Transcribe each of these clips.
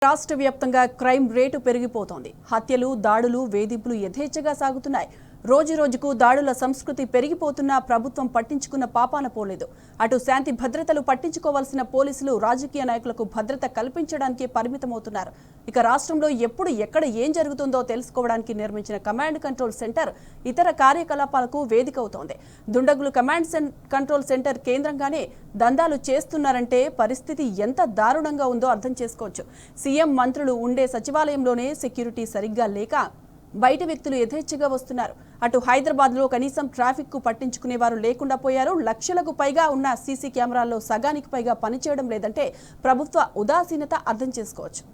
రాష్ట్ర వ్యాప్తంగా crime rate పెరిగిపోతోంది. హత్యలు, దాడులు, వేధింపులు యథేచ్ఛగా సాగుతున్నాయి. రోజు రోజుకు దాడుల సంస్కృతి పెరిగిపోతున్నా ప్రభుత్వం పట్టించుకున్న పాపాన పోలేదు. అటు శాంతి భద్రతలు పట్టించుకోవాల్సిన పోలీసులు రాజకీయ నాయకులకు భద్రత కల్పించడానికి పరిమితమవుతున్నారు. ఇక రాష్ట్రంలో ఎప్పుడు ఎక్కడ ఏం జరుగుతుందో తెలుసుకోవడానికి నిర్మించిన కమాండ్ కంట్రోల్ సెంటర్ ఇతర కార్యకలాపాలకు వేదిక అవుతోంది. దుండగులు కమాండ్ కంట్రోల్ సెంటర్ కేంద్రంగానే దందాలు చేస్తున్నారంటే పరిస్థితి ఎంత దారుణంగా ఉందో అర్థం చేసుకోవచ్చు. సీఎం మంత్రులు ఉండే సచివాలయంలోనే సెక్యూరిటీ సరిగ్గా లేక బయట వ్యక్తులు యథేచ్ఛగా వస్తున్నారు. అటు హైదరాబాద్లో కనీసం ట్రాఫిక్ కు పట్టించుకునేవారు లేకుండా పోయారు. లక్షలకు పైగా ఉన్న సీసీ కెమెరాల్లో సగానికి పైగా పనిచేయడం లేదంటే ప్రభుత్వ ఉదాసీనత అర్థం చేసుకోవచ్చు.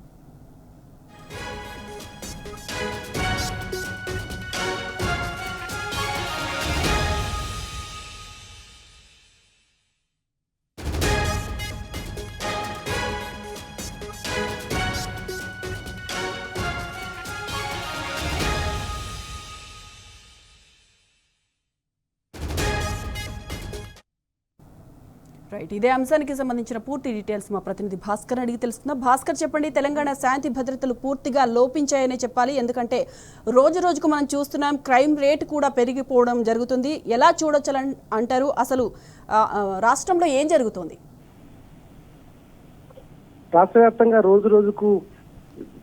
రైట్, ఇదే అంశానికి సంబంధించిన పూర్తి డీటెయిల్స్ మా ప్రతినిధి భాస్కర్ అడిగి తెలుసుకుందాం. భాస్కర్, చెప్పండి. తెలంగాణ శాంతి భద్రతలు పూర్తిగా లోపించాయనే చెప్పాలి. ఎందుకంటే రోజు రోజుకు మనం చూస్తున్నాం క్రైమ్ రేట్ కూడా పెరిగిపోవడం జరుగుతుంది. ఎలా చూడొచ్చు అంటారు? అసలు రాష్ట్రంలో ఏం జరుగుతుంది? రాష్ట్ర వ్యాప్తంగా రోజు రోజుకు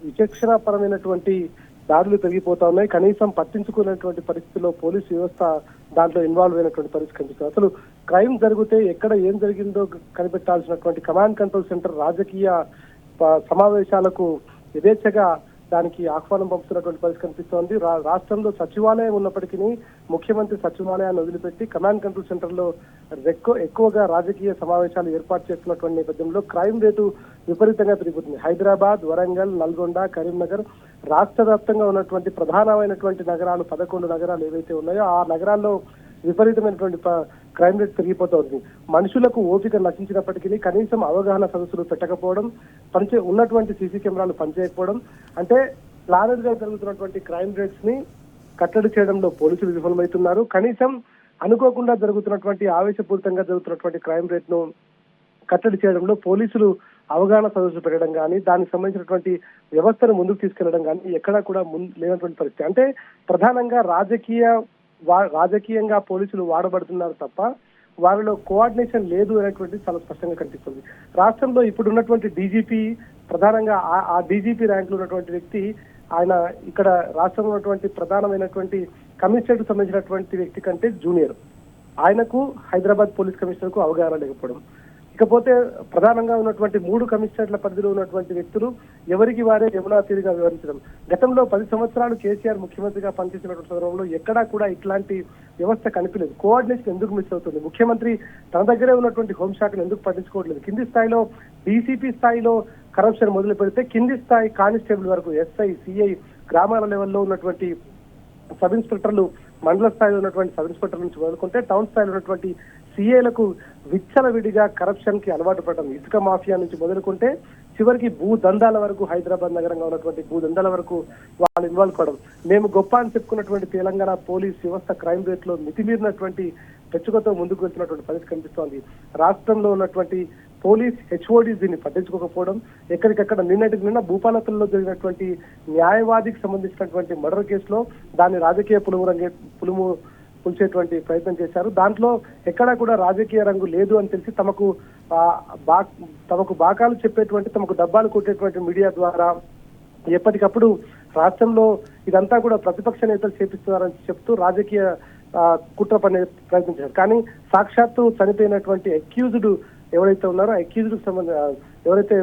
విచక్షణాపరమైనటువంటి దాడులు పెరిగిపోతా ఉన్నాయి. కనీసం పట్టించుకునేటువంటి పరిస్థితిలో పోలీసు వ్యవస్థ దాంట్లో ఇన్వాల్వ్ అయినటువంటి పరిస్థితి కనిపిస్తుంది. అసలు క్రైమ్ జరిగితే ఎక్కడ ఏం జరిగిందో కనిపెట్టాల్సినటువంటి కమాండ్ కంట్రోల్ సెంటర్ రాజకీయ సమావేశాలకు యథేచ్ఛగా దానికి ఆహ్వానం పంపుతున్నటువంటి పరిస్థితి కనిపిస్తోంది. రాష్ట్రంలో సచివాలయం ఉన్నప్పటికీ ముఖ్యమంత్రి సచివాలయాన్ని వదిలిపెట్టి కమాండ్ కంట్రోల్ సెంటర్ లో ఎక్కువగా రాజకీయ సమావేశాలు ఏర్పాటు చేస్తున్నటువంటి నేపథ్యంలో క్రైమ్ రేటు విపరీతంగా పెరిగిపోతుంది. హైదరాబాద్, వరంగల్, నల్గొండ, కరీంనగర్ రాష్ట్ర వ్యాప్తంగా ఉన్నటువంటి ప్రధానమైనటువంటి నగరాలు 11 నగరాలు ఏవైతే ఉన్నాయో ఆ నగరాల్లో విపరీతమైనటువంటి క్రైమ్ రేట్ పెరిగిపోతుంది. మనుషులకు ఓపిక నశించినప్పటికీ కనీసం అవగాహన సదస్సులు పెట్టకపోవడం, ఉన్నటువంటి సీసీ కెమెరాలు పనిచేయకపోవడం, అంటే ప్లానెడ్ గా జరుగుతున్నటువంటి క్రైమ్ రేట్స్ ని కట్టడి చేయడంలో పోలీసులు విఫలమవుతున్నారు. కనీసం అనుకోకుండా జరుగుతున్నటువంటి ఆవేశపూరితంగా జరుగుతున్నటువంటి క్రైమ్ రేట్ ను కట్టడి చేయడంలో పోలీసులు అవగాహన సదస్సులు పెట్టడం కానీ దానికి సంబంధించినటువంటి వ్యవస్థను ముందుకు తీసుకెళ్లడం కానీ ఎక్కడా కూడా లేనటువంటి పరిస్థితి. అంటే ప్రధానంగా రాజకీయంగా పోలీసులు వాడబడుతున్నారు తప్ప వారిలో కోఆర్డినేషన్ లేదు అనేటువంటి చాలా స్పష్టంగా కనిపిస్తుంది. రాష్ట్రంలో ఇప్పుడు ఉన్నటువంటి డీజీపీ, ప్రధానంగా ఆ డీజీపీ ర్యాంకులో ఉన్నటువంటి వ్యక్తి, ఆయన ఇక్కడ రాష్ట్రంలో ఉన్నటువంటి ప్రధానమైనటువంటి కమిషనర్ కు సంబంధించినటువంటి వ్యక్తి కంటే జూనియర్. ఆయనకు హైదరాబాద్ పోలీస్ కమిషనర్ కు అవగాహన లేకపోవడం, ఇకపోతే ప్రధానంగా ఉన్నటువంటి 3 కమిషనర్ల పరిధిలో ఉన్నటువంటి వ్యక్తులు ఎవరికి వారే యమునా తీరుగా వివరించడం. గతంలో 10 సంవత్సరాలు కేసీఆర్ ముఖ్యమంత్రిగా పనిచేసినటువంటి సందర్భంలో ఎక్కడా కూడా ఇట్లాంటి వ్యవస్థ కనిపించలేదు. కోఆర్డినేషన్ ఎందుకు మిస్ అవుతుంది? ముఖ్యమంత్రి తన దగ్గరే ఉన్నటువంటి హోంశాఖను ఎందుకు పట్టించుకోవట్లేదు? కింది స్థాయిలో డీసీపీ స్థాయిలో కరప్షన్ మొదలు పెడితే కింది స్థాయి కానిస్టేబుల్ వరకు, ఎస్ఐ, సిఐ, గ్రామాల లెవెల్లో ఉన్నటువంటి సబ్ ఇన్స్పెక్టర్లు, మండల స్థాయిలో ఉన్నటువంటి సబ్ ఇన్స్పెక్టర్ నుంచి మొదలుకుంటే టౌన్ స్థాయిలో ఉన్నటువంటి సీఏలకు విచ్చలవిడిగా కరప్షన్ కి అలవాటు పడటం, ఇసుక మాఫియా నుంచి మొదలుకుంటే చివరికి భూదందాల వరకు, హైదరాబాద్ నగరంగా ఉన్నటువంటి భూదందాల వరకు వాళ్ళు ఇన్వాల్వ్ కావడం. మేము గొప్ప అని చెప్పుకున్నటువంటి తెలంగాణ పోలీస్ వ్యవస్థ క్రైమ్ రేట్ లో మితిమీరినటువంటి పెచ్చుకతో ముందుకు వెళ్తున్నటువంటి పరిస్థితి కనిపిస్తోంది. రాష్ట్రంలో ఉన్నటువంటి పోలీస్ హెచ్ఓడి దీన్ని పట్టించుకోకపోవడం, ఎక్కడికక్కడ నిన్న భూపాలపల్లిలో జరిగినటువంటి న్యాయవాదికి సంబంధించినటువంటి మర్డర్ కేసులో దాన్ని రాజకీయ పులిచేటువంటి ప్రయత్నం చేశారు. దాంట్లో ఎక్కడా కూడా రాజకీయ రంగు లేదు అని తెలిసి తమకు బాకాలు చెప్పేటువంటి, తమకు డబ్బాలు కొట్టేటువంటి మీడియా ద్వారా ఎప్పటికప్పుడు రాష్ట్రంలో ఇదంతా కూడా ప్రతిపక్ష నేతలు చేపిస్తున్నారని చెప్తూ రాజకీయ కుట్ర పనే ప్రయత్నించారు. కానీ సాక్షాత్తు చనిపోయినటువంటి అక్యూజ్డ్ ఎవరైతే ఉన్నారో అక్యూజ్డ్ ఎవరైతే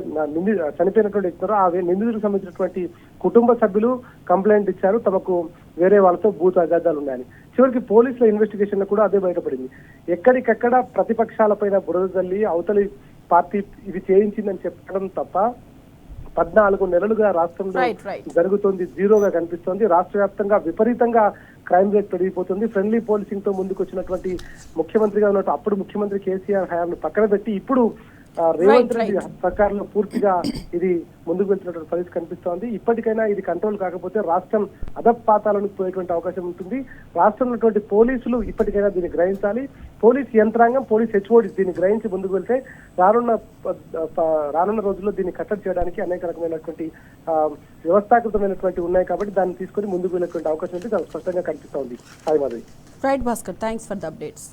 చనిపోయినటువంటి వ్యక్తున్నారో ఆ నిందితుడికి సంబంధించినటువంటి కుటుంబ సభ్యులు కంప్లైంట్ ఇచ్చారు, తమకు వేరే వాళ్ళతో భూత అగాధాలు ఉన్నాయని. చివరికి పోలీసుల ఇన్వెస్టిగేషన్ కూడా అదే బయటపడింది. ఎక్కడికక్కడ ప్రతిపక్షాలపైన బురద జల్లి అవతలి పార్టీ ఇది చేయించిందని చెప్పడం తప్ప 14 నెలలుగా రాష్ట్రంలో జరుగుతుంది జీరోగా కనిపిస్తోంది. రాష్ట్ర వ్యాప్తంగా విపరీతంగా క్రైమ్ రేట్ పెరిగిపోతుంది. ఫ్రెండ్లీ పోలీసింగ్ తో ముందుకు వచ్చినటువంటి ముఖ్యమంత్రిగా ఉన్నట్టు అప్పుడు ముఖ్యమంత్రి కేసీఆర్ హయాంను పక్కన పెట్టి ఇప్పుడు రేవంత్ రెడ్డి సర్కారులో పూర్తిగా ఇది ముందుకు వెళ్తున్నటువంటి పరిస్థితి కనిపిస్తోంది. ఇప్పటికైనా ఇది కంట్రోల్ కాకపోతే రాష్ట్రం అధపాతాలను పోయేటువంటి అవకాశం ఉంటుంది. రాష్ట్రంలో ఉన్నటువంటి పోలీసులు ఇప్పటికైనా దీన్ని గ్రహించాలి. పోలీస్ యంత్రాంగం, పోలీస్ హెచ్ఓడి దీన్ని గ్రహించి ముందుకు వెళ్తే రానున్న రోజుల్లో దీన్ని కట్టడి చేయడానికి అనేక రకమైనటువంటి వ్యవస్థాకృతమైనటువంటి ఉన్నాయి కాబట్టి దాన్ని తీసుకొని ముందుకు వెళ్ళేటువంటి అవకాశం ఉంది. స్పష్టంగా కనిపిస్తోంది. Sai Madhavi. Right Bhaskar, thanks for the updates.